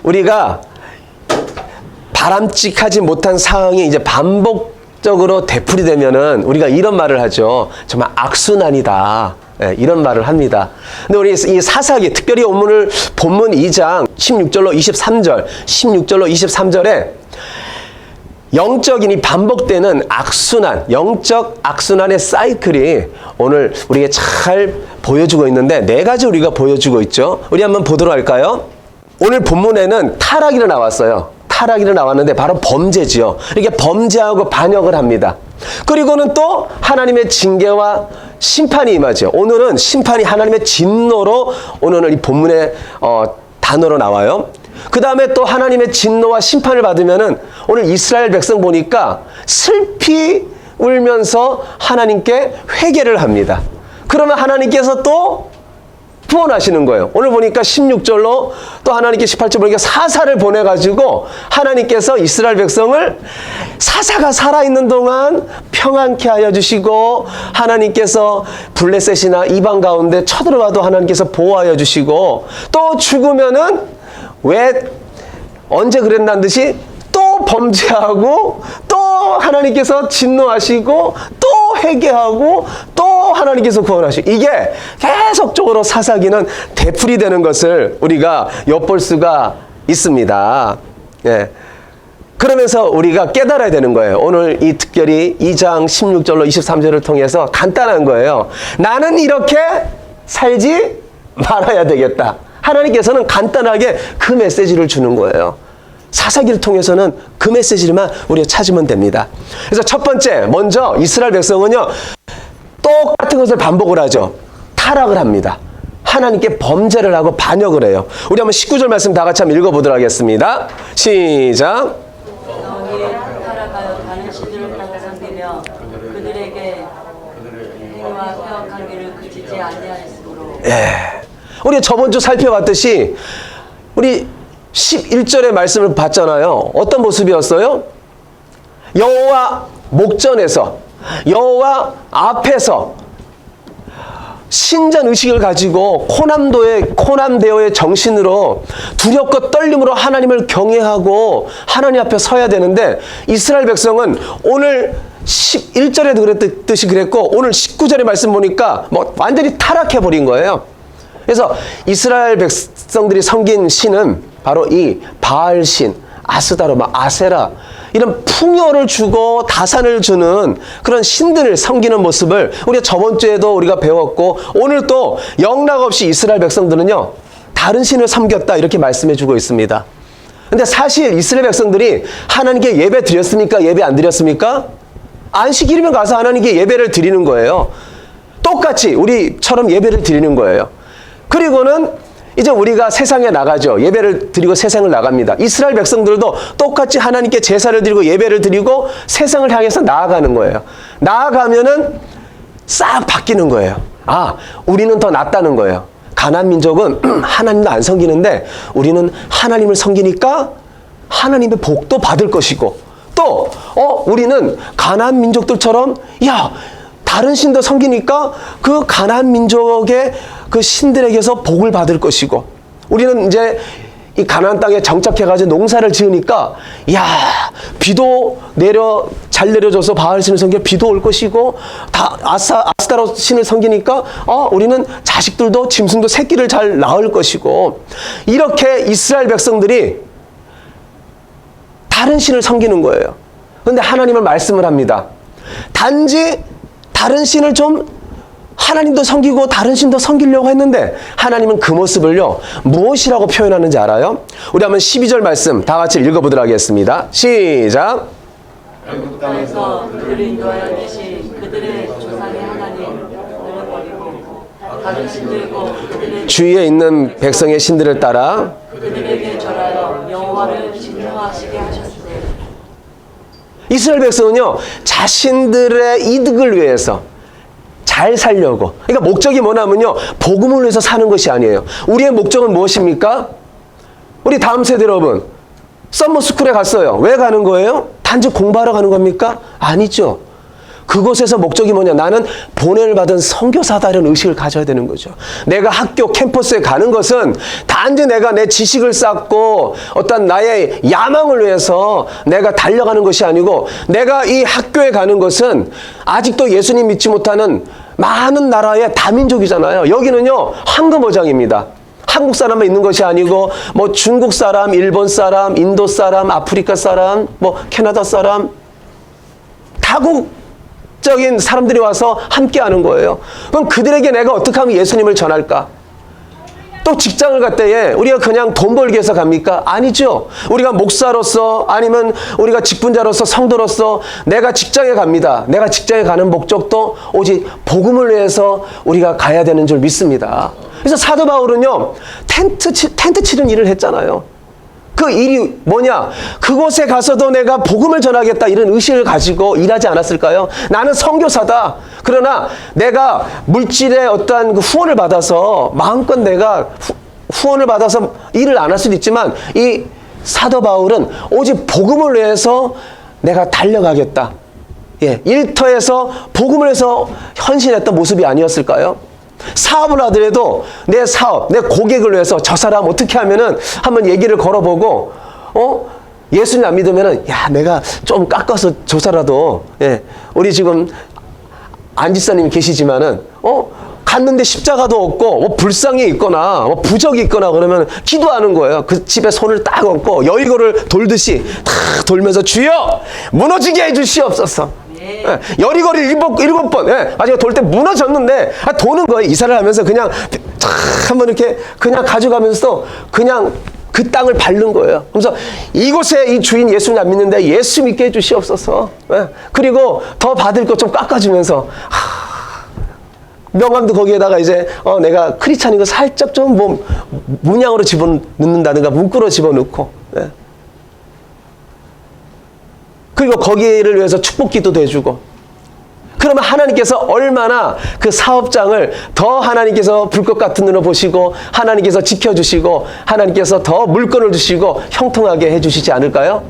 우리가 바람직하지 못한 상황이 이제 반복적으로 되풀이되면은 우리가 이런 말을 하죠. 정말 악순환이다. 네, 이런 말을 합니다. 근데 우리 이 사사기, 특별히 본문 2장 16절로 23절, 16절로 23절에 영적인 이 반복되는 악순환, 영적 악순환의 사이클이 오늘 우리에게 잘 보여주고 있는데 네 가지 우리가 보여주고 있죠. 우리 한번 보도록 할까요? 오늘 본문에는 타락이라 나왔어요. 타락이라 나왔는데 바로 범죄지요. 이렇게 범죄하고 반역을 합니다. 그리고는 또 하나님의 징계와 심판이 임하죠. 오늘은 심판이 하나님의 진노로 오늘 이 본문의 단어로 나와요. 그 다음에 또 하나님의 진노와 심판을 받으면은 오늘 이스라엘 백성 보니까 슬피 울면서 하나님께 회개를 합니다. 그러면 하나님께서 또 구원하시는 거예요. 오늘 보니까 16절로 또 하나님께 18절 보니까 사사를 보내가지고 하나님께서 이스라엘 백성을 사사가 살아있는 동안 평안케 하여 주시고 하나님께서 블레셋이나 이방 가운데 쳐들어와도 하나님께서 보호하여 주시고 또 죽으면은 왜 언제 그랬다는 듯이 또 범죄하고 또 하나님께서 진노하시고 또 회개하고 또 하나님께서 구원하시고 이게 계속적으로 사사기는 되풀이되는 것을 우리가 엿볼 수가 있습니다. 예. 그러면서 우리가 깨달아야 되는 거예요. 오늘 이 특별히 2장 16절로 23절을 통해서 간단한 거예요. 나는 이렇게 살지 말아야 되겠다. 하나님께서는 간단하게 그 메시지를 주는 거예요. 사사기를 통해서는 그 메시지만 우리가 찾으면 됩니다. 그래서 첫 번째, 먼저 이스라엘 백성은요, 똑같은 것을 반복을 하죠. 타락을 합니다. 하나님께 범죄를 하고 반역을 해요. 우리 한번 19절 말씀 다 같이 한번 읽어보도록 하겠습니다. 시작. 타락하여 다른 신들을 따라 섬기며 그들에게 행위와 pe역한 길을 그치지 아니하였으므로. 예. 우리 저번 주 살펴봤듯이 우리 11절의 말씀을 봤잖아요. 어떤 모습이었어요? 여호와 목전에서 여호와 앞에서 신전 의식을 가지고 코남대오의 정신으로 두렵고 떨림으로 하나님을 경외하고 하나님 앞에 서야 되는데 이스라엘 백성은 오늘 11절에도 그랬듯이 그랬고 오늘 19절의 말씀 보니까 뭐 완전히 타락해버린 거예요. 그래서 이스라엘 백성들이 섬긴 신은 바로 이 바알신, 아스다로마, 아세라 이런 풍요를 주고 다산을 주는 그런 신들을 섬기는 모습을 우리가 저번 주에도 우리가 배웠고 오늘 또 영락없이 이스라엘 백성들은요 다른 신을 섬겼다 이렇게 말씀해 주고 있습니다. 근데 사실 이스라엘 백성들이 하나님께 예배 드렸습니까? 예배 안 드렸습니까? 안식일이면 가서 하나님께 예배를 드리는 거예요. 똑같이 우리처럼 예배를 드리는 거예요. 그리고는 이제 우리가 세상에 나가죠. 예배를 드리고 세상을 나갑니다. 이스라엘 백성들도 똑같이 하나님께 제사를 드리고 예배를 드리고 세상을 향해서 나아가는 거예요. 나아가면은 싹 바뀌는 거예요. 아, 우리는 더 낫다는 거예요. 가나안 민족은 하나님도 안 섬기는데 우리는 하나님을 섬기니까 하나님의 복도 받을 것이고 또 우리는 가나안 민족들처럼 다른 신도 섬기니까 그 가나안 민족의 그 신들에게서 복을 받을 것이고 우리는 이제 이 가나안 땅에 정착해가지고 농사를 지으니까 비도 잘 내려줘서 바알 신을 섬겨 비도 올 것이고 다 아스타로 신을 섬기니까 우리는 자식들도 짐승도 새끼를 잘 낳을 것이고 이렇게 이스라엘 백성들이 다른 신을 섬기는 거예요. 그런데 하나님은 말씀을 합니다. 단지 다른 신을 좀 하나님도 섬기고 다른 신도 섬기려고 했는데 하나님은 그 모습을요 무엇이라고 표현하는지 알아요? 우리 한번 12절 말씀 다 같이 읽어보도록 하겠습니다. 시작. 애굽 땅에서 그들을 인도하여 내신 그들의 조상의 하나님을 버리고 다른 신들과 그들의 주위에 있는 백성의 신들을 따라 그들에게 절하여 여호와를 진노하시게 하셨으니 이스라엘 백성은요 자신들의 이득을 위해서 잘 살려고 그러니까 목적이 뭐냐면요 복음을 위해서 사는 것이 아니에요. 우리의 목적은 무엇입니까? 우리 다음 세대 여러분 서머스쿨에 갔어요. 왜 가는 거예요? 단지 공부하러 가는 겁니까? 아니죠. 그곳에서 목적이 뭐냐? 나는 보냄을 받은 선교사다 이런 의식을 가져야 되는 거죠. 내가 학교 캠퍼스에 가는 것은 단지 내가 내 지식을 쌓고 어떤 나의 야망을 위해서 내가 달려가는 것이 아니고 내가 이 학교에 가는 것은 아직도 예수님 믿지 못하는 많은 나라의 다민족이잖아요. 여기는요 황금어장입니다. 한국 사람만 있는 것이 아니고 뭐 중국 사람, 일본 사람, 인도 사람, 아프리카 사람, 뭐 캐나다 사람 다국적인 사람들이 와서 함께하는 거예요. 그럼 그들에게 내가 어떻게 하면 예수님을 전할까? 또 직장을 갈 때에 우리가 그냥 돈 벌기 위해서 갑니까? 아니죠. 우리가 목사로서 아니면 우리가 직분자로서 성도로서 내가 직장에 갑니다. 내가 직장에 가는 목적도 오직 복음을 위해서 우리가 가야 되는 줄 믿습니다. 그래서 사도 바울은요 텐트 치는 일을 했잖아요. 그 일이 뭐냐? 그곳에 가서도 내가 복음을 전하겠다 이런 의식을 가지고 일하지 않았을까요? 나는 선교사다. 그러나 내가 물질의 어떠한 그 후원을 받아서 마음껏 내가 후원을 받아서 일을 안 할 수도 있지만 이 사도 바울은 오직 복음을 위해서 내가 달려가겠다. 예, 일터에서 복음을 위해서 헌신했던 모습이 아니었을까요? 사업을 하더라도 내 사업, 내 고객을 위해서 저 사람 어떻게 하면은 한번 얘기를 걸어보고, 예수님 안 믿으면은, 야, 내가 좀 깎아서 조사라도, 예, 우리 지금 안지사님 계시지만은, 갔는데 십자가도 없고, 뭐 불상이 있거나, 뭐 부적이 있거나 그러면 기도하는 거예요. 그 집에 손을 딱 얹고 여리고를 돌듯이 탁 돌면서 주여! 무너지게 해주시옵소서. 예, 여리거리 일곱 번, 예, 마지막에 돌 때 무너졌는데, 도는 거예요. 이사를 하면서 그냥, 탁 한번 이렇게 그냥 가져가면서 그냥 그 땅을 밟는 거예요. 그래서 이곳에 이 주인 예수님 안 믿는데 예수 믿게 해주시옵소서. 예, 그리고 더 받을 것 좀 깎아주면서, 명함도 거기에다가 이제, 내가 크리스찬인 거 살짝 좀 뭐, 문양으로 집어넣는다든가 문구로 집어넣고, 예. 그리고 거기를 위해서 축복 기도도 해주고 그러면 하나님께서 얼마나 그 사업장을 더 하나님께서 불꽃 같은 눈으로 보시고 하나님께서 지켜주시고 하나님께서 더 물건을 주시고 형통하게 해주시지 않을까요?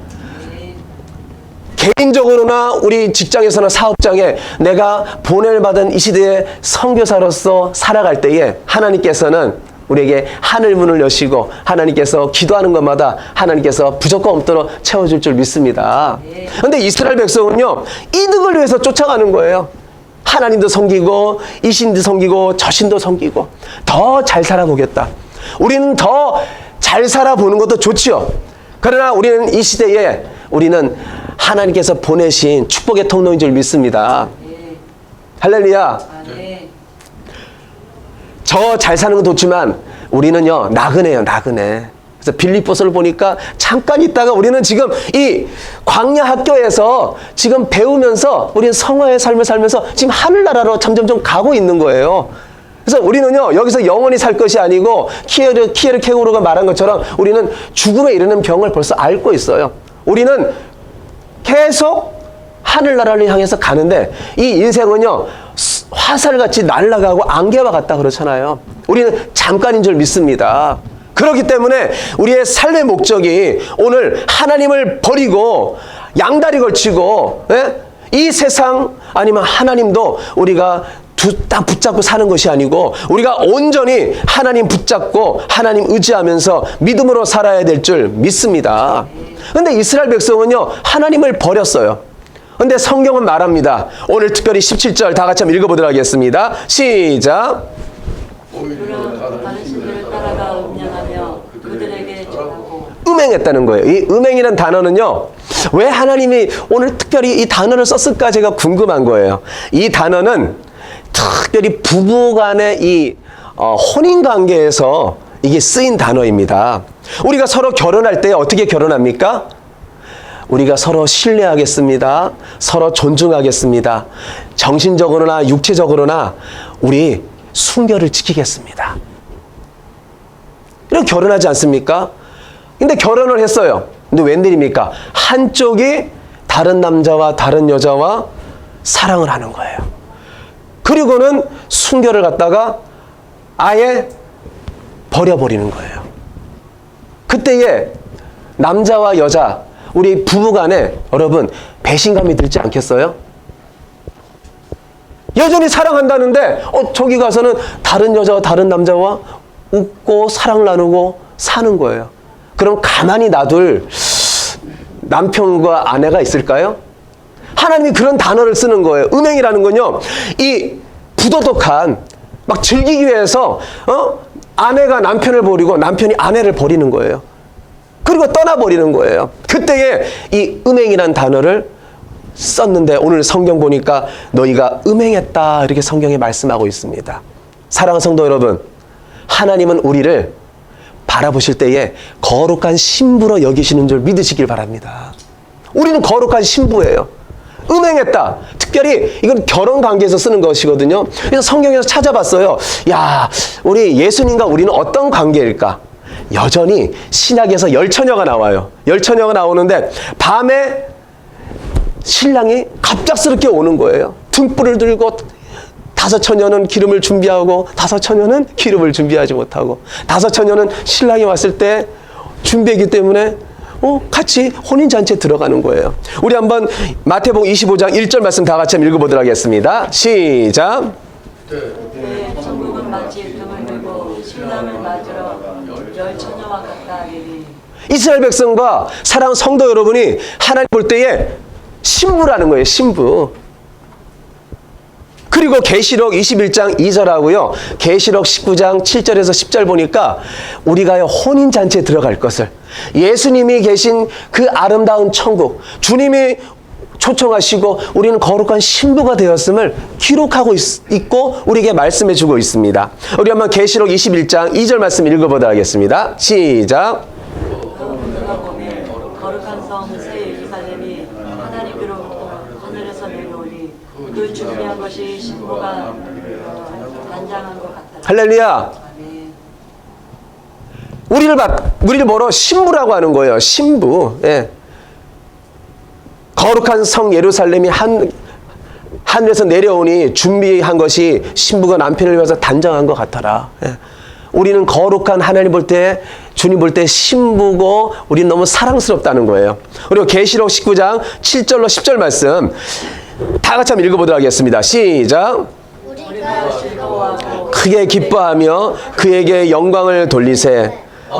개인적으로나 우리 직장에서나 사업장에 내가 보냄을 받은 이 시대의 선교사로서 살아갈 때에 하나님께서는 우리에게 하늘 문을 여시고 하나님께서 기도하는 것마다 하나님께서 부족함 없도록 채워줄 줄 믿습니다. 그런데 이스라엘 백성은요 이득을 위해서 쫓아가는 거예요. 하나님도 섬기고 이 신도 섬기고 저 신도 섬기고 더 잘 살아보겠다. 우리는 더 잘 살아보는 것도 좋지요. 그러나 우리는 이 시대에 우리는 하나님께서 보내신 축복의 통로인 줄 믿습니다. 할렐루야. 저 잘 사는 건 좋지만 우리는요 나그네요, 나그네. 그래서 빌립보서를 보니까 잠깐 있다가 우리는 지금 이 광야 학교에서 지금 배우면서 우리는 성화의 삶을 살면서 지금 하늘나라로 점점점 가고 있는 거예요. 그래서 우리는요 여기서 영원히 살 것이 아니고 키에르 케고르가 말한 것처럼 우리는 죽음에 이르는 병을 벌써 앓고 있어요. 우리는 계속 하늘나라를 향해서 가는데 이 인생은요 화살같이 날아가고 안개와 같다 그렇잖아요. 우리는 잠깐인 줄 믿습니다. 그렇기 때문에 우리의 삶의 목적이 오늘 하나님을 버리고 양다리 걸치고, 예? 이 세상 아니면 하나님도 우리가 딱 붙잡고 사는 것이 아니고 우리가 온전히 하나님 붙잡고 하나님 의지하면서 믿음으로 살아야 될 줄 믿습니다. 그런데 이스라엘 백성은요 하나님을 버렸어요. 근데 성경은 말합니다. 오늘 특별히 17절 다 같이 한번 읽어보도록 하겠습니다. 시작. 다른 신들을 따라가 음양하며 그들에게 전하고. 음행했다는 거예요. 이 음행이라는 단어는요. 왜 하나님이 오늘 특별히 이 단어를 썼을까 제가 궁금한 거예요. 이 단어는 특별히 부부 간의 이 혼인관계에서 이게 쓰인 단어입니다. 우리가 서로 결혼할 때 어떻게 결혼합니까? 우리가 서로 신뢰하겠습니다. 서로 존중하겠습니다. 정신적으로나 육체적으로나 우리 순결을 지키겠습니다. 이렇게 결혼하지 않습니까? 근데 결혼을 했어요. 근데 웬일입니까? 한쪽이 다른 남자와 다른 여자와 사랑을 하는 거예요. 그리고는 순결을 갖다가 아예 버려버리는 거예요. 그때에 남자와 여자 우리 부부간에 여러분 배신감이 들지 않겠어요? 여전히 사랑한다는데 저기 가서는 다른 여자와 다른 남자와 웃고 사랑 나누고 사는 거예요. 그럼 가만히 놔둘 남편과 아내가 있을까요? 하나님이 그런 단어를 쓰는 거예요. 음행이라는 건요, 이 부도덕한 막 즐기기 위해서 아내가 남편을 버리고 남편이 아내를 버리는 거예요. 그리고 떠나버리는 거예요. 그때에 이 음행이라는 단어를 썼는데 오늘 성경 보니까 너희가 음행했다 이렇게 성경에 말씀하고 있습니다. 사랑하는 성도 여러분, 하나님은 우리를 바라보실 때에 거룩한 신부로 여기시는 줄 믿으시길 바랍니다. 우리는 거룩한 신부예요. 음행했다. 특별히 이건 결혼 관계에서 쓰는 것이거든요. 그래서 성경에서 찾아봤어요. 야, 우리 예수님과 우리는 어떤 관계일까? 여전히 신약에서 열처녀가 나와요. 열처녀가 나오는데 밤에 신랑이 갑작스럽게 오는 거예요. 등불을 들고 다섯 처녀는 기름을 준비하고 다섯 처녀는 기름을 준비하지 못하고 다섯 처녀는 신랑이 왔을 때 준비하기 때문에 같이 혼인잔치에 들어가는 거예요. 우리 한번 마태복음 25장 1절 말씀 다 같이 한번 읽어보도록 하겠습니다. 시작. 네, 천국은 마치 금을 들고 신랑을 맞으러 열처녀와 같다 하리니. 이스라엘 백성과 사랑하는 성도 여러분이 하나님 볼 때에 신부라는 거예요. 신부. 그리고 계시록 21장 2절하고요. 계시록 19장 7절에서 10절 보니까 우리가 혼인잔치에 들어갈 것을, 예수님이 계신 그 아름다운 천국, 주님이 초청하시고 우리는 거룩한 신부가 되었음을 기록하고 있고 우리에게 말씀해 주고 있습니다. 우리 한번 계시록 21장 2절 말씀 읽어보도록 하겠습니다. 시작. 누가 보면 거룩한 성 새 예루살렘이 하나님께로부터 하늘에서 내려오니 그 준비한 것이 신부가 단장한 것 같다. 할렐루야. 우리를 뭐로 신부라고 하는 거예요. 신부. 예. 거룩한 성 예루살렘이 하늘에서 내려오니 준비한 것이 신부가 남편을 위해서 단장한 것 같아라. 예. 우리는 거룩한 하나님 볼 때, 주님 볼 때 신부고 우리는 너무 사랑스럽다는 거예요. 그리고 계시록 19장 7절로 10절 말씀 다 같이 한번 읽어보도록 하겠습니다. 시작. 우리가 즐거워하고 크게 기뻐하며 그에게 영광을 돌리세.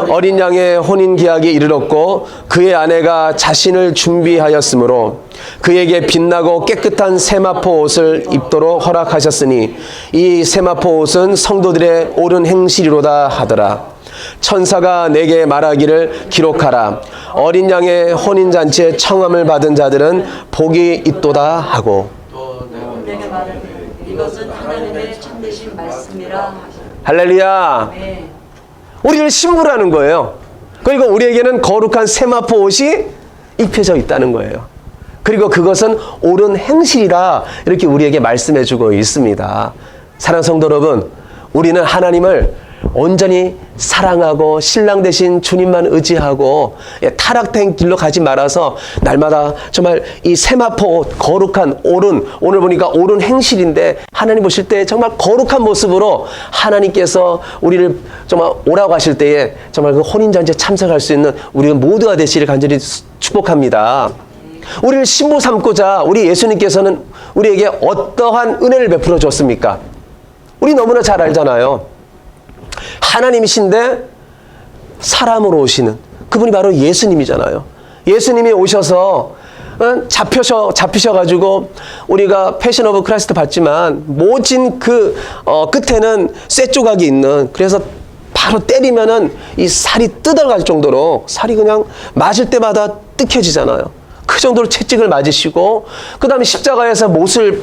어린 양의 혼인 기약이 이르렀고 그의 아내가 자신을 준비하였으므로 그에게 빛나고 깨끗한 세마포 옷을 입도록 허락하셨으니 이 세마포 옷은 성도들의 옳은 행실이로다 하더라. 천사가 내게 말하기를 기록하라. 어린 양의 혼인잔치에 청함을 받은 자들은 복이 있도다 하고. 내게 말하기를 이것은 하나님의 참되신 말씀이라. 할렐루야. 네. 우리를 신부라는 거예요. 그리고 우리에게는 거룩한 세마포 옷이 입혀져 있다는 거예요. 그리고 그것은 옳은 행실이라 이렇게 우리에게 말씀해 주고 있습니다. 사랑하는 성도 여러분, 우리는 하나님을 온전히 사랑하고 신랑 되신 주님만 의지하고 타락된 길로 가지 말아서 날마다 정말 이 세마포 옷, 거룩한 옳은, 오늘 보니까 옳은 행실인데 하나님 보실 때 정말 거룩한 모습으로 하나님께서 우리를 정말 오라고 하실 때에 정말 그 혼인잔치에 참석할 수 있는 우리 모두가 되시기를 간절히 축복합니다. 우리를 신부 삼고자 우리 예수님께서는 우리에게 어떠한 은혜를 베풀어 줬습니까? 우리 너무나 잘 알잖아요. 하나님이신데 사람으로 오시는 그분이 바로 예수님이잖아요. 예수님이 오셔서 잡히셔가지고 우리가 패션 오브 크라이스트 봤지만 모진 그 끝에는 쇠 조각이 있는, 그래서 바로 때리면은 이 살이 뜯어갈 정도로 살이 그냥 맞을 때마다 뜯겨지잖아요. 그 정도로 채찍을 맞으시고 그 다음에 십자가에서 못을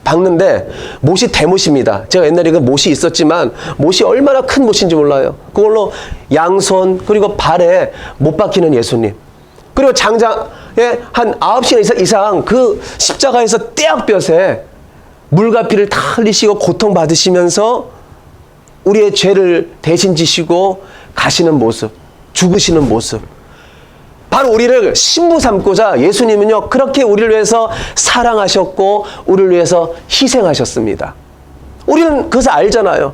박는데 못이 대못입니다. 제가 옛날에 그 못이 있었지만 못이 얼마나 큰 못인지 몰라요. 그걸로 양손 그리고 발에 못 박히는 예수님, 그리고 장장에 한 9시간 이상 그 십자가에서 떼약볕에 물과 피를 다 흘리시고 고통받으시면서 우리의 죄를 대신 지시고 가시는 모습, 죽으시는 모습, 바로 우리를 신부 삼고자 예수님은요 그렇게 우리를 위해서 사랑하셨고 우리를 위해서 희생하셨습니다. 우리는 그것을 알잖아요.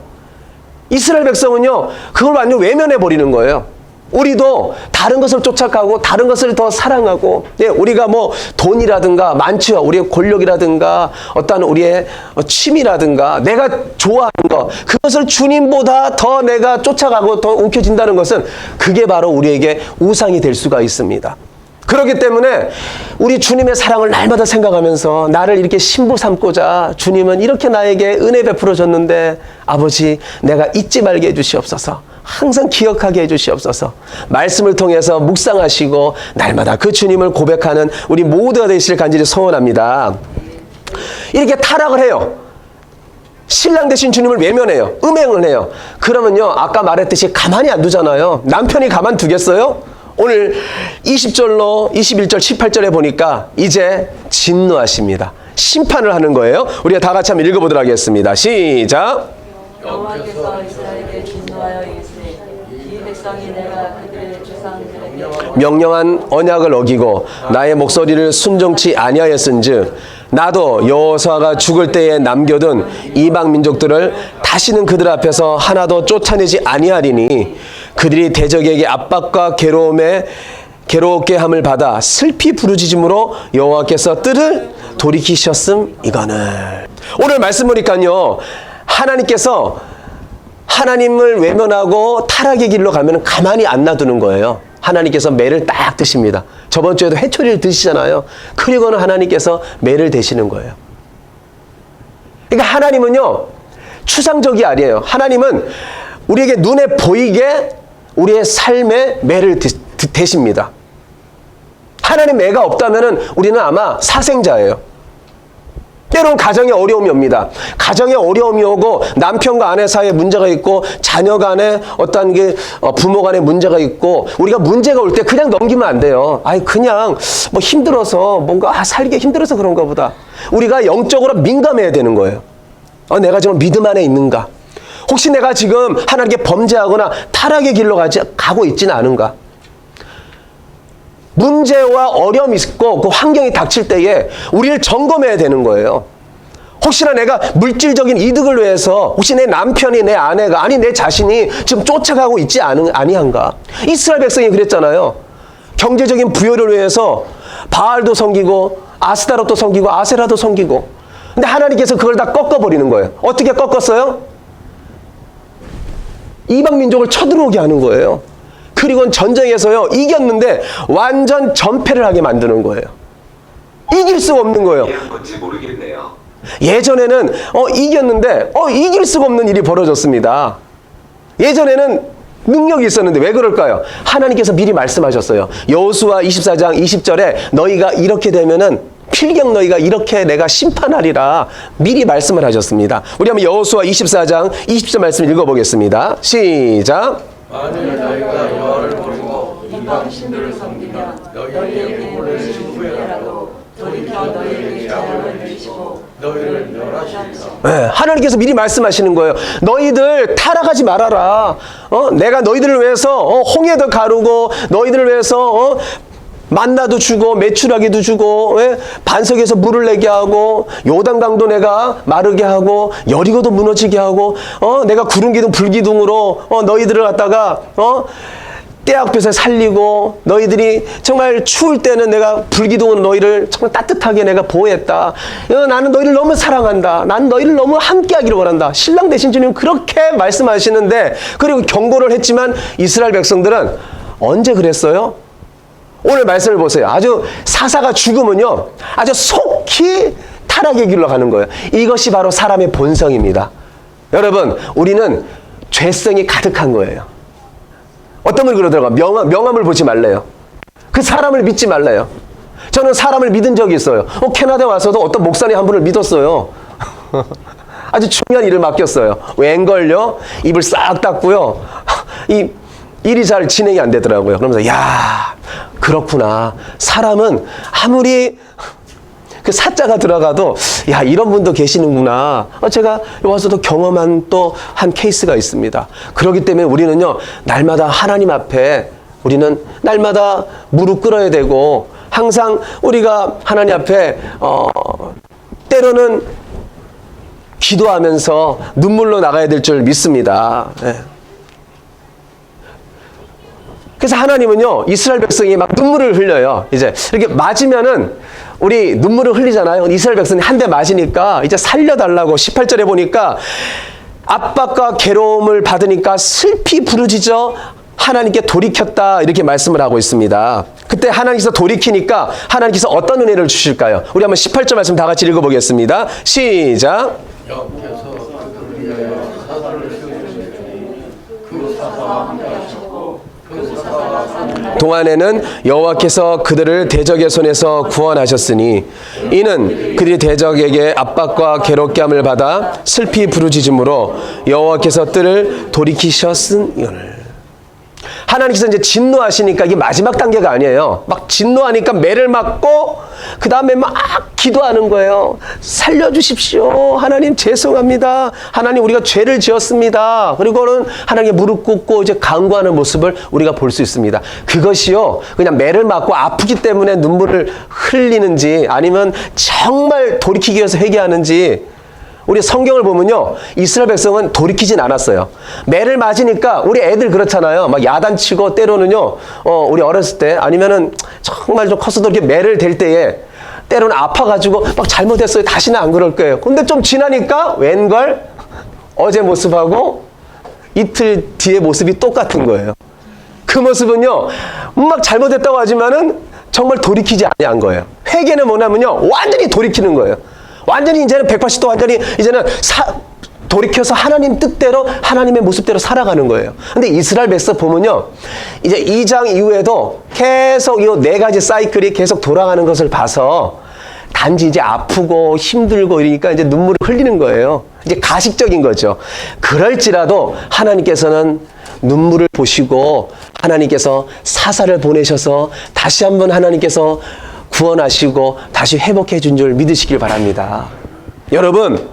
이스라엘 백성은요 그걸 완전 외면해 버리는 거예요. 우리도 다른 것을 쫓아가고 다른 것을 더 사랑하고, 예, 우리가 뭐 돈이라든가 많죠. 우리의 권력이라든가 어떤 우리의 취미라든가 내가 좋아하는 것, 그것을 주님보다 더 내가 쫓아가고 더 움켜진다는 것은 그게 바로 우리에게 우상이 될 수가 있습니다. 그렇기 때문에 우리 주님의 사랑을 날마다 생각하면서 나를 이렇게 신부 삼고자 주님은 이렇게 나에게 은혜 베풀어 줬는데 아버지 내가 잊지 말게 해주시옵소서. 항상 기억하게 해주시옵소서. 말씀을 통해서 묵상하시고 날마다 그 주님을 고백하는 우리 모두가 되시길 간절히 소원합니다. 이렇게 타락을 해요. 신랑 되신 주님을 외면해요. 음행을 해요. 그러면요, 아까 말했듯이 가만히 안 두잖아요. 남편이 가만 두겠어요? 오늘 20절로 21절 18절에 보니까 이제 진노하십니다. 심판을 하는 거예요. 우리가 다 같이 한번 읽어보도록 하겠습니다. 시작. 여호와께서 이스라엘에게 진노하여 이르시되 이 백성이 내가 그들의 조상들에게 명령한 언약을 어기고 나의 목소리를 순종치 아니하였은즉 나도 여호수아가 죽을 때에 남겨둔 이방 민족들을 다시는 그들 앞에서 하나도 쫓아내지 아니하리니 그들이 대적에게 압박과 괴롭게 함을 받아 슬피 부르짖음으로 여호와께서 뜰을 돌이키셨음이거늘. 오늘 말씀 보니까요, 하나님께서 하나님을 외면하고 타락의 길로 가면 가만히 안 놔두는 거예요. 하나님께서 매를 딱 드십니다. 저번 주에도 회초리를 드시잖아요. 그리고는 하나님께서 매를 대시는 거예요. 그러니까 하나님은요, 추상적이 아니에요. 하나님은 우리에게 눈에 보이게 우리의 삶에 매를 대십니다. 하나님 매가 없다면 우리는 아마 사생자예요. 때로는 가정에 어려움이 옵니다. 가정에 어려움이 오고 남편과 아내 사이에 문제가 있고 자녀 간에 어떤 게 부모 간에 문제가 있고 우리가 문제가 올 때 그냥 넘기면 안 돼요. 아이 그냥 뭐 힘들어서 뭔가 살기 힘들어서 그런가 보다. 우리가 영적으로 민감해야 되는 거예요. 내가 지금 믿음 안에 있는가? 혹시 내가 지금 하나님께 범죄하거나 타락의 길로 가고 있지는 않은가? 문제와 어려움이 있고 그 환경이 닥칠 때에 우리를 점검해야 되는 거예요. 혹시나 내가 물질적인 이득을 위해서 혹시 내 남편이 내 아내가 아니 내 자신이 지금 쫓아가고 있지 아니한가? 이스라엘 백성이 그랬잖아요. 경제적인 부여를 위해서 바알도 섬기고 아스타롯도 섬기고 아세라도 섬기고. 근데 하나님께서 그걸 다 꺾어버리는 거예요. 어떻게 꺾었어요? 이방 민족을 쳐들어오게 하는 거예요. 그리고 전쟁에서요, 이겼는데 완전 전패를 하게 만드는 거예요. 이길 수가 없는 거예요. 뭔지 모르겠네요. 예전에는 이겼는데 이길 수가 없는 일이 벌어졌습니다. 예전에는 능력이 있었는데 왜 그럴까요? 하나님께서 미리 말씀하셨어요. 여호수아 24장 20절에 너희가 이렇게 되면은 필경 너희가 이렇게 내가 심판하리라 미리 말씀을 하셨습니다. 우리 한번 여호수아 24장 20절 말씀 읽어보겠습니다. 시작. 만일 너희가 여호와를 버리고 이방 신들을 섬기면 너희에게 보내신 후에라도 돌이켜 너희에게 재앙을 내리시고 너희를 멸하시리라. 네, 하나님께서 미리 말씀하시는 거예요. 너희들 타락하지 말아라. 내가 너희들을 위해서 홍해도 가르고 너희들을 위해서 만나도 주고 메추라기도 주고 반석에서 물을 내게 하고 요단강도 내가 마르게 하고 여리고도 무너지게 하고 내가 구름 기둥 불 기둥으로 너희들을 갖다가 떼약볕에 살리고 너희들이 정말 추울 때는 내가 불기둥으로 너희를 정말 따뜻하게 내가 보호했다. 나는 너희를 너무 사랑한다. 나는 너희를 너무 함께하기를 원한다. 신랑 되신 주님 그렇게 말씀하시는데 그리고 경고를 했지만 이스라엘 백성들은 언제 그랬어요? 오늘 말씀을 보세요. 아주 사사가 죽으면요, 아주 속히 타락의 길로 가는 거예요. 이것이 바로 사람의 본성입니다. 여러분, 우리는 죄성이 가득한 거예요. 어떤 분이 그러더라고요. 명함을 보지 말래요. 그 사람을 믿지 말래요. 저는 사람을 믿은 적이 있어요. 캐나다에 와서도 어떤 목사님 한 분을 믿었어요. 아주 중요한 일을 맡겼어요. 웬걸요? 입을 싹 닫고요. 일이 잘 진행이 안 되더라고요. 그러면서 야, 그렇구나. 사람은 아무리 그 사자가 들어가도 야, 이런 분도 계시는구나. 제가 와서도 경험한 또 한 케이스가 있습니다. 그렇기 때문에 우리는요, 날마다 하나님 앞에 우리는 날마다 무릎 꿇어야 되고 항상 우리가 하나님 앞에 때로는 기도하면서 눈물로 나가야 될 줄 믿습니다. 네. 그래서 하나님은요, 이스라엘 백성이 막 눈물을 흘려요. 이제 이렇게 맞으면은 우리 눈물을 흘리잖아요. 이스라엘 백성이 한 대 맞으니까 이제 살려달라고 18절에 보니까 압박과 괴로움을 받으니까 슬피 부르짖어 하나님께 돌이켰다, 이렇게 말씀을 하고 있습니다. 그때 하나님께서 돌이키니까 하나님께서 어떤 은혜를 주실까요? 우리 한번 18절 말씀 다 같이 읽어보겠습니다. 시작. 여호와께서 그를 위하여 사사를 세우시니 그 사사와 함께 하셨고 그 사사와 동안에는 여호와께서 그들을 대적의 손에서 구원하셨으니 이는 그들이 대적에게 압박과 괴롭게 함을 받아 슬피 부르짖음으로 여호와께서 뜰을 돌이키셨으니를. 하나님께서 이제 진노하시니까 이게 마지막 단계가 아니에요. 막 진노하니까 매를 맞고 그 다음에 막 기도하는 거예요. 살려주십시오. 하나님 죄송합니다. 하나님 우리가 죄를 지었습니다. 그리고는 하나님께 무릎 꿇고 이제 간구하는 모습을 우리가 볼 수 있습니다. 그것이요, 그냥 매를 맞고 아프기 때문에 눈물을 흘리는지 아니면 정말 돌이키기 위해서 회개하는지, 우리 성경을 보면요, 이스라엘 백성은 돌이키진 않았어요. 매를 맞으니까 우리 애들 그렇잖아요. 막 야단치고 때로는요, 우리 어렸을 때 아니면은 정말 좀 커서도 이렇게 매를 댈 때에 때로는 아파가지고 막 잘못했어요. 다시는 안 그럴 거예요. 근데 좀 지나니까 웬걸 어제 모습하고 이틀 뒤의 모습이 똑같은 거예요. 그 모습은요, 막 잘못했다고 하지만은 정말 돌이키지 아니한 거예요. 회개는 뭐냐면요, 완전히 돌이키는 거예요. 완전히 이제는 180도 완전히 이제는 돌이켜서 하나님 뜻대로 하나님의 모습대로 살아가는 거예요. 근데 이스라엘 백성 보면요, 이제 2장 이후에도 계속 이 네 가지 사이클이 계속 돌아가는 것을 봐서 단지 이제 아프고 힘들고 이러니까 이제 눈물을 흘리는 거예요. 이제 가식적인 거죠. 그럴지라도 하나님께서는 눈물을 보시고 하나님께서 사사를 보내셔서 다시 한번 하나님께서 구원하시고 다시 회복해 준 줄 믿으시길 바랍니다. 여러분,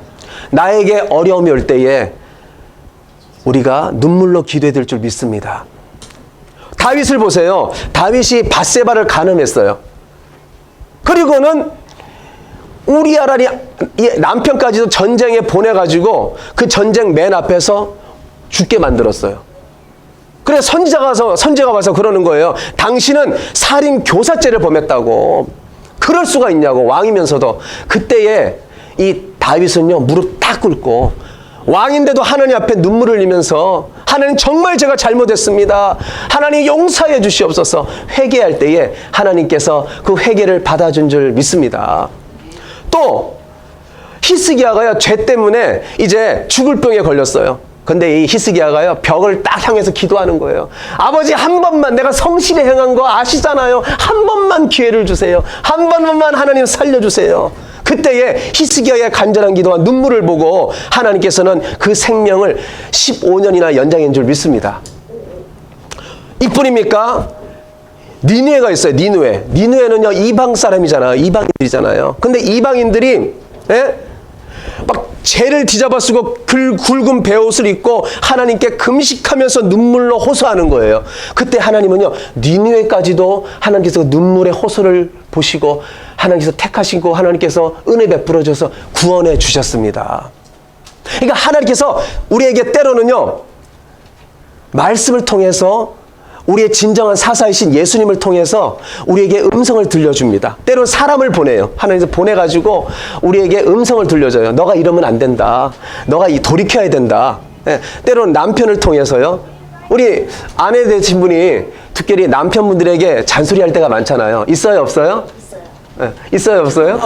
나에게 어려움이 올 때에 우리가 눈물로 기도해야 될 줄 믿습니다. 다윗을 보세요. 다윗이 밧세바를 간음했어요. 그리고는 우리아라니 남편까지도 전쟁에 보내가지고 그 전쟁 맨 앞에서 죽게 만들었어요. 그래서 선지자가 와서 그러는 거예요. 당신은 살인 교사죄를 범했다고. 그럴 수가 있냐고, 왕이면서도. 그때에 이 다윗은요, 무릎 딱 꿇고 왕인데도 하나님 앞에 눈물을 흘리면서 하나님 정말 제가 잘못했습니다. 하나님 용서해 주시옵소서. 회개할 때에 하나님께서 그 회개를 받아준 줄 믿습니다. 또 히스기야가요, 죄 때문에 이제 죽을 병에 걸렸어요. 근데 이 히스기야가요, 벽을 딱 향해서 기도하는 거예요. 아버지, 한 번만, 내가 성실히 행한 거 아시잖아요. 한 번만 기회를 주세요. 한 번만 하나님 살려주세요. 그때에 히스기야의 간절한 기도와 눈물을 보고 하나님께서는 그 생명을 15년이나 연장한 줄 믿습니다. 이뿐입니까? 니느웨가 있어요. 니느웨. 니느웨는요, 이방 사람이잖아요. 이방인들이잖아요. 근데 이방인들이 막 죄를 뒤잡아 쓰고 굵은 베옷을 입고 하나님께 금식하면서 눈물로 호소하는 거예요. 그때 하나님은요, 니느웨까지도 하나님께서 눈물의 호소를 보시고 하나님께서 택하시고 하나님께서 은혜 베풀어 줘서 구원해 주셨습니다. 그러니까 하나님께서 우리에게 때로는요, 말씀을 통해서 우리의 진정한 사사이신 예수님을 통해서 우리에게 음성을 들려줍니다. 때로는 사람을 보내요. 하나님께서 보내가지고 우리에게 음성을 들려줘요. 너가 이러면 안 된다. 너가 돌이켜야 된다. 때로는 남편을 통해서요. 우리 아내 되신 분이 특별히 남편분들에게 잔소리할 때가 많잖아요. 있어요, 없어요? 있어요, 없어요?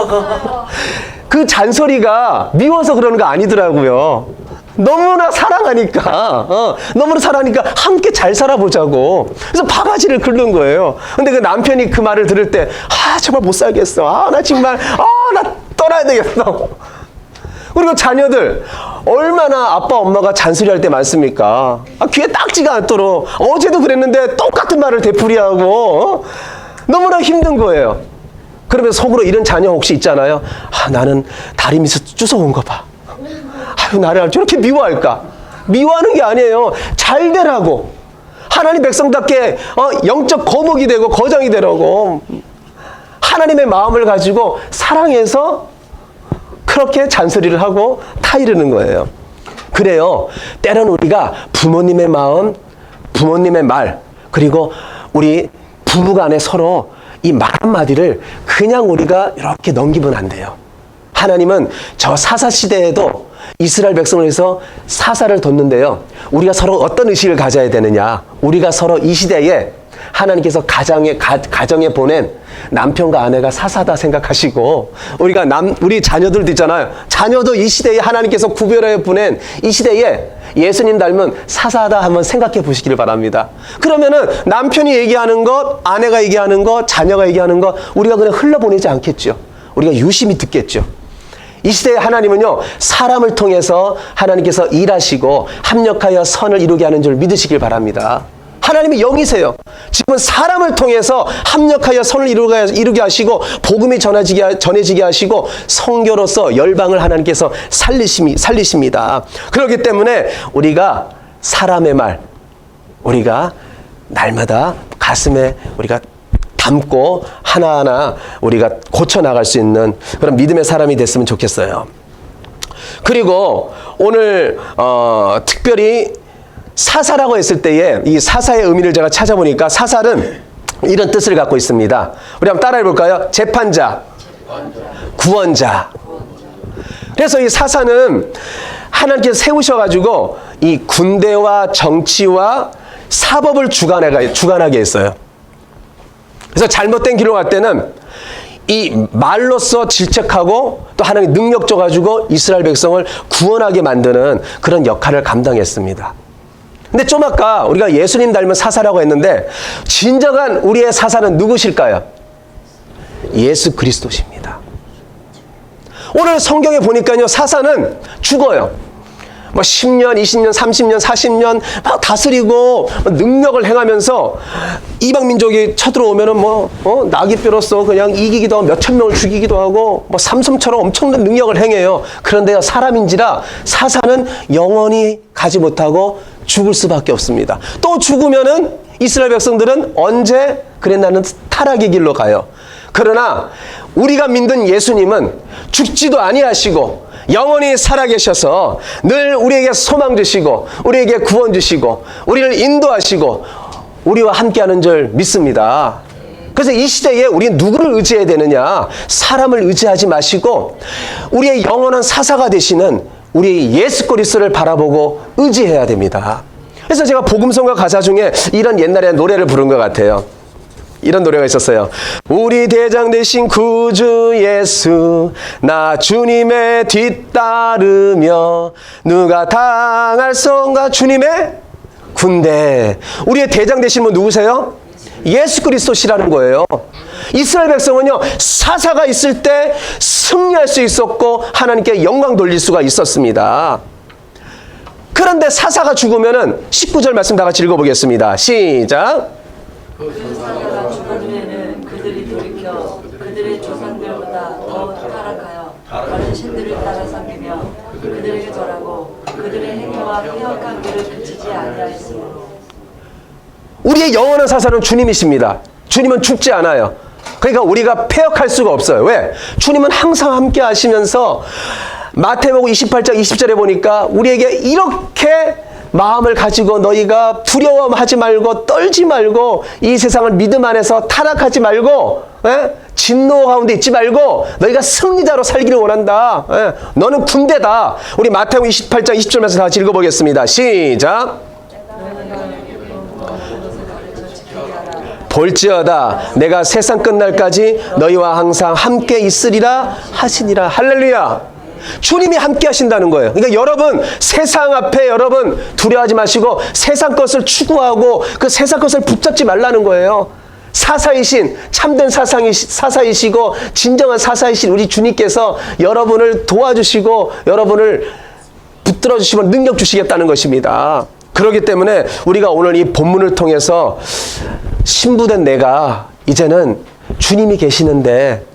그 잔소리가 미워서 그러는 거 아니더라고요. 너무나 사랑하니까, 너무나 사랑하니까 함께 잘 살아보자고. 그래서 바가지를 긁는 거예요. 근데 그 남편이 그 말을 들을 때, 정말 못 살겠어. 나 정말, 나 떠나야 되겠어. 그리고 자녀들, 얼마나 아빠, 엄마가 잔소리할 때 많습니까? 귀에 딱지가 않도록. 어제도 그랬는데 똑같은 말을 되풀이하고, 너무나 힘든 거예요. 그러면서 속으로 이런 자녀 혹시 있잖아요. 나는 다리 밑에서 주워온 거 봐. 나를 저렇게 미워할까? 미워하는 게 아니에요. 잘 되라고. 하나님 백성답게 영적 거목이 되고 거장이 되라고. 하나님의 마음을 가지고 사랑해서 그렇게 잔소리를 하고 타이르는 거예요. 그래요. 때로는 우리가 부모님의 마음, 부모님의 말, 그리고 우리 부부간에 서로 이 말 한마디를 그냥 우리가 이렇게 넘기면 안 돼요. 하나님은 저 사사 시대에도 이스라엘 백성을 위해서 사사를 뒀는데요. 우리가 서로 어떤 의식을 가져야 되느냐. 우리가 서로 이 시대에 하나님께서 가정에 보낸 남편과 아내가 사사다 생각하시고, 우리 자녀들도 있잖아요. 자녀도 이 시대에 하나님께서 구별해 보낸 이 시대에 예수님 닮은 사사다 한번 생각해 보시기를 바랍니다. 그러면은 남편이 얘기하는 것, 아내가 얘기하는 것, 자녀가 얘기하는 것, 우리가 그냥 흘러보내지 않겠죠. 우리가 유심히 듣겠죠. 이 시대에 하나님은요, 사람을 통해서 하나님께서 일하시고 합력하여 선을 이루게 하는 줄 믿으시길 바랍니다. 하나님이 영이세요. 지금은 사람을 통해서 합력하여 선을 이루게 하시고 복음이 전해지게 하시고 성교로서 열방을 하나님께서 살리십니다. 그렇기 때문에 우리가 사람의 말, 우리가 날마다 가슴에 우리가 담고 하나하나 우리가 고쳐나갈 수 있는 그런 믿음의 사람이 됐으면 좋겠어요. 그리고 오늘 특별히 사사라고 했을 때에 이 사사의 의미를 제가 찾아보니까 사사는 이런 뜻을 갖고 있습니다. 우리 한번 따라해 볼까요? 재판자, 구원자. 그래서 이 사사는 하나님께서 세우셔가지고 이 군대와 정치와 사법을 주관하게 했어요. 그래서 잘못된 길로 갈 때는 이 말로써 질책하고 또 하나님의 능력 줘가지고 이스라엘 백성을 구원하게 만드는 그런 역할을 감당했습니다. 근데 좀 아까 우리가 예수님 닮은 사사라고 했는데 진정한 우리의 사사는 누구실까요? 예수 그리스도십니다. 오늘 성경에 보니까요, 사사는 죽어요. 뭐 10년, 20년, 30년, 40년 막 다스리고 능력을 행하면서 이방 민족이 쳐들어오면은 나귀뼈로서 그냥 이기기도 하고 몇천 명을 죽이기도 하고 뭐 삼손처럼 엄청난 능력을 행해요. 그런데 사람인지라 사사는 영원히 가지 못하고 죽을 수밖에 없습니다. 또 죽으면은 이스라엘 백성들은 언제 그래 나는 타락의 길로 가요. 그러나 우리가 믿는 예수님은 죽지도 아니하시고 영원히 살아계셔서 늘 우리에게 소망 주시고 우리에게 구원 주시고 우리를 인도하시고 우리와 함께하는 줄 믿습니다. 그래서 이 시대에 우리는 누구를 의지해야 되느냐? 사람을 의지하지 마시고 우리의 영원한 사사가 되시는 우리 예수 그리스도를 바라보고 의지해야 됩니다. 그래서 제가 복음성가 가사 중에 이런 옛날에 노래를 부른 것 같아요. 이런 노래가 있었어요. 우리 대장 되신 구주 예수, 나 주님의 뒤따르며 누가 당할 son가 주님의 군대. 우리의 대장 되신 분 누구세요? 예수 그리스도시라는 거예요. 이스라엘 백성은요, 사사가 있을 때 승리할 수 있었고 하나님께 영광 돌릴 수가 있었습니다. 그런데 사사가 죽으면은 19절 말씀 다 같이 읽어보겠습니다. 시작. 사사가 죽은 후에는 그들이 돌이켜 그들의 조상들보다 더 타락하여 다른 신들을 따라 섬기며 그들에게 절하고 그들의 행위와 폐역한 길을 그치지 아니하였으므로. 우리의 영원한 사사는 주님이십니다. 주님은 죽지 않아요. 그러니까 우리가 폐역할 수가 없어요. 왜? 주님은 항상 함께 하시면서 마태복음 28장 20절에 보니까 우리에게 이렇게 마음을 가지고 너희가 두려워하지 말고 떨지 말고 이 세상을 믿음 안에서 타락하지 말고 진노 가운데 있지 말고 너희가 승리자로 살기를 원한다. 너는 군대다. 우리 마태복음 28장 20절 말씀 다 같이 읽어보겠습니다. 시작. 볼지어다 내가 세상 끝날까지 너희와 항상 함께 있으리라 하시니라. 할렐루야. 주님이 함께 하신다는 거예요. 그러니까 여러분 세상 앞에 여러분 두려워하지 마시고 세상 것을 추구하고 그 세상 것을 붙잡지 말라는 거예요. 사사이신 참된 사사이시고 진정한 사사이신 우리 주님께서 여러분을 도와주시고 여러분을 붙들어 주시고 능력 주시겠다는 것입니다. 그렇기 때문에 우리가 오늘 이 본문을 통해서 신부된 내가 이제는 주님이 계시는데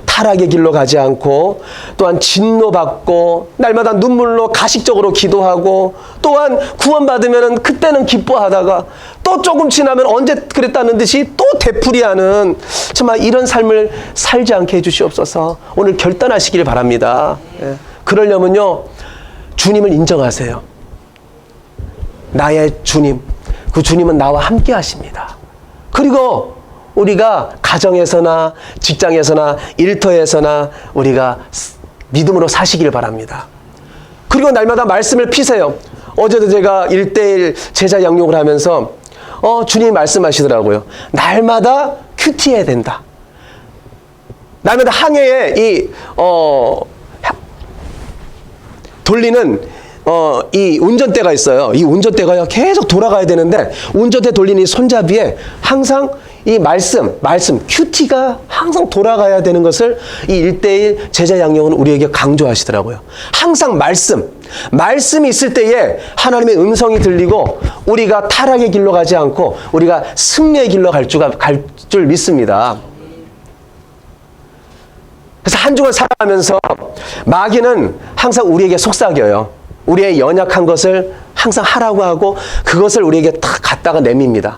타락의 길로 가지 않고 또한 진노받고 날마다 눈물로 가식적으로 기도하고 또한 구원받으면 그때는 기뻐하다가 또 조금 지나면 언제 그랬다는 듯이 또 되풀이하는 정말 이런 삶을 살지 않게 해주시옵소서. 오늘 결단하시길 바랍니다. 그러려면요 주님을 인정하세요. 나의 주님, 그 주님은 나와 함께 하십니다. 그리고 우리가 가정에서나 직장에서나 일터에서나 우리가 믿음으로 사시길 바랍니다. 그리고 날마다 말씀을 피세요. 어제도 제가 1:1 제자 양육을 하면서 주님이 말씀하시더라고요. 날마다 큐티해야 된다. 날마다 항해에 돌리는 이 운전대가 있어요. 이 운전대가요 계속 돌아가야 되는데 운전대 돌리는 이 손잡이에 항상 이 말씀 큐티가 항상 돌아가야 되는 것을 이 1:1 제자 양육은 우리에게 강조하시더라고요. 항상 말씀이 있을 때에 하나님의 음성이 들리고 우리가 타락의 길로 가지 않고 우리가 승리의 길로 갈 줄 믿습니다. 그래서 한 주간 살아가면서 마귀는 항상 우리에게 속삭여요. 우리의 연약한 것을 항상 하라고 하고 그것을 우리에게 다 갖다가 내밉니다.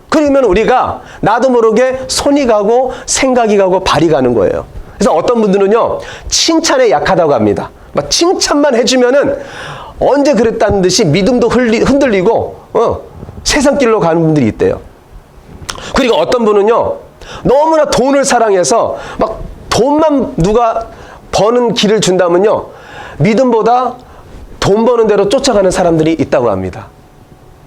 그러면 우리가 나도 모르게 손이 가고 생각이 가고 발이 가는 거예요. 그래서 어떤 분들은요 칭찬에 약하다고 합니다. 막 칭찬만 해주면은 언제 그랬다는 듯이 믿음도 흔들리고 세상 길로 가는 분들이 있대요. 그리고 어떤 분은요 너무나 돈을 사랑해서 막 돈만 누가 버는 길을 준다면요 믿음보다 돈 버는 대로 쫓아가는 사람들이 있다고 합니다.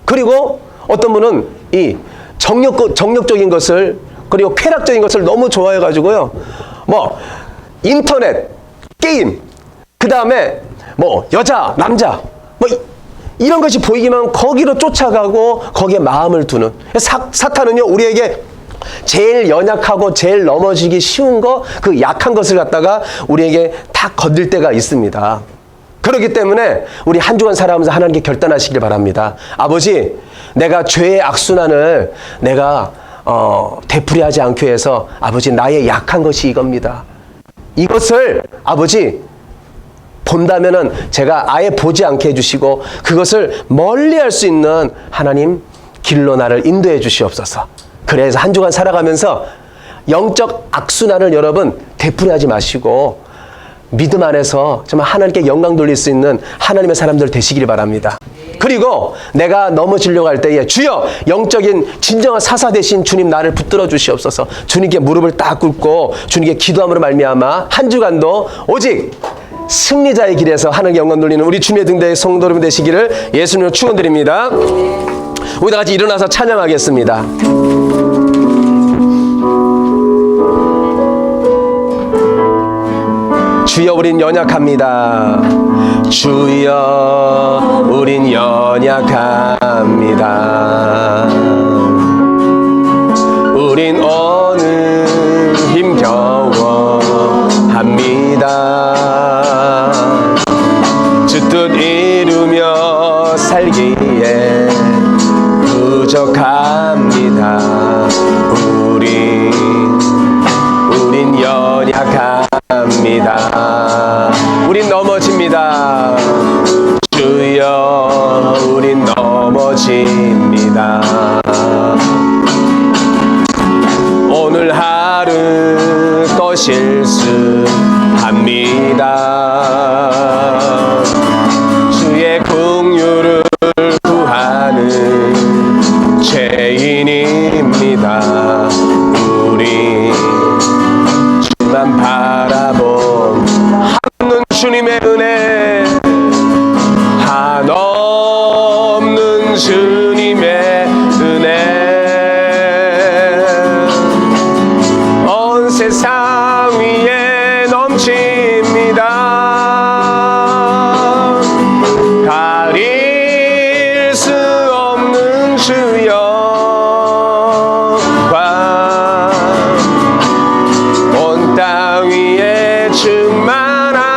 그리고 어떤 분은 이 정력적인 것을 그리고 쾌락적인 것을 너무 좋아해가지고요 뭐 인터넷 게임 그 다음에 뭐 여자 남자 뭐 이런 것이 보이기만 거기로 쫓아가고 거기에 마음을 두는 사탄은요 우리에게 제일 연약하고 제일 넘어지기 쉬운 그 약한 것을 갖다가 우리에게 다 건들 때가 있습니다. 그렇기 때문에 우리 한 주간 살아가면서 하나님께 결단하시길 바랍니다. 아버지, 내가 죄의 악순환을 내가 되풀이하지 않기 위해서 아버지 나의 약한 것이 이겁니다. 이것을 아버지 본다면은 제가 아예 보지 않게 해주시고 그것을 멀리할 수 있는 하나님 길로 나를 인도해 주시옵소서. 그래서 한 주간 살아가면서 영적 악순환을 여러분 되풀이하지 마시고 믿음 안에서 정말 하나님께 영광 돌릴 수 있는 하나님의 사람들 되시기를 바랍니다. 그리고 내가 넘어지려고 할 때에 주여 영적인 진정한 사사 되신 주님 나를 붙들어 주시옵소서. 주님께 무릎을 딱 꿇고 주님께 기도함으로 말미암아 한 주간도 오직 승리자의 길에서 하나님께 영광 돌리는 우리 주님의 등대의 성도 여러분 되시기를 예수님으로 축원드립니다. 우리 다 같이 일어나서 찬양하겠습니다. 주여 우린 연약합니다. 주여 우린 연약합니다. 우린 어느 힘겨워 합니다. 주 뜻 이루며 살기에 부족합니다. 우린 연약합니다. 우린 넘어집니다. 주여 우린 넘어집니다. 오늘 하루 또 실수합니다. 주의 긍휼을 구하는 죄인입니다. 우리 주만 바라본 한없는 주님의 은혜, 한없는 주님의 은혜, 온 세상 위에 넘칩니다. 가릴 수 없는 주여 충만합니다.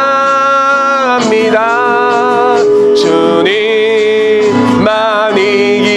주님만 이기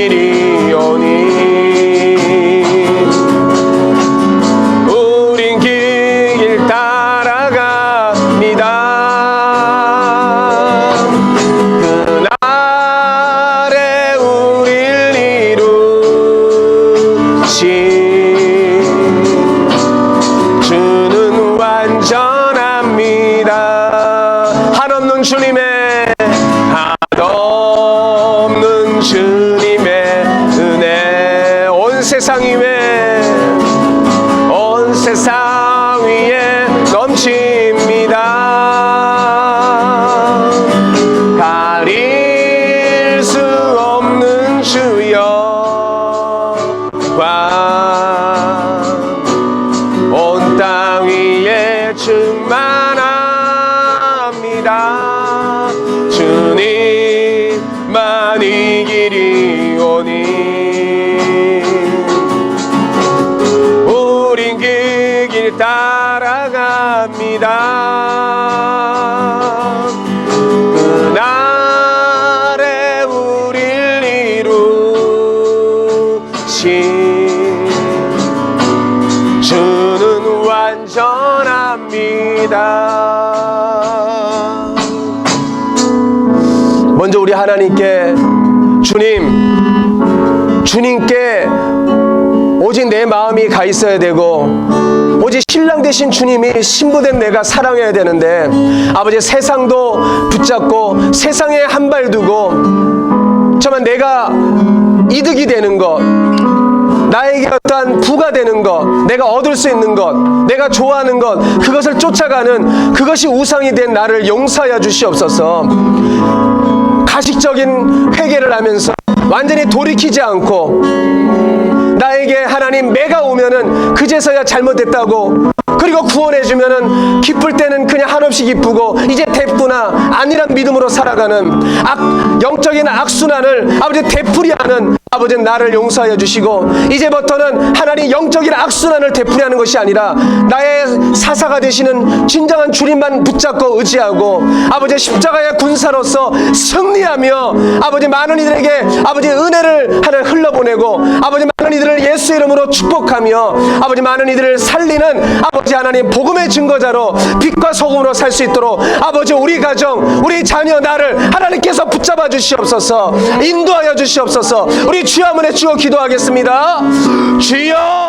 원합니다. 먼저 우리 하나님께 주님께 오직 내 마음이 가 있어야 되고 오직 신랑 되신 주님이 신부된 내가 사랑해야 되는데 아버지 세상도 붙잡고 세상에 한 발 두고 정말 내가 이득이 되는 것 나에게 어떠한 부가 되는 것 내가 얻을 수 있는 것 내가 좋아하는 것 그것을 쫓아가는 그것이 우상이 된 나를 용서하여 주시옵소서. 가식적인 회개를 하면서 완전히 돌이키지 않고 나에게 하나님 매가 오면은 그제서야 잘못됐다고 그리고 구원해주면은 기쁠 때는 그냥 한없이 기쁘고 이제 됐구나 아니란 믿음으로 살아가는 영적인 악순환을 아버지 되풀이하는 아버지 나를 용서하여 주시고 이제부터는 하나님 영적인 악순환을 되풀이하는 것이 아니라 나의 사사가 되시는 진정한 주님만 붙잡고 의지하고 아버지 십자가의 군사로서 승리하며 아버지 많은 이들에게 아버지 은혜를 하나 흘러보내고 아버지 많은 이들을 예수 이름으로 축복하며 아버지 많은 이들을 살리는 아버지 하나님 복음의 증거자로 빛과 소금으로 살 수 있도록 아버지 우리 가정 우리 자녀 나를 하나님께서 붙잡아 주시옵소서. 인도하여 주시옵소서. 우리 주여 한번 해주고 기도하겠습니다. 주여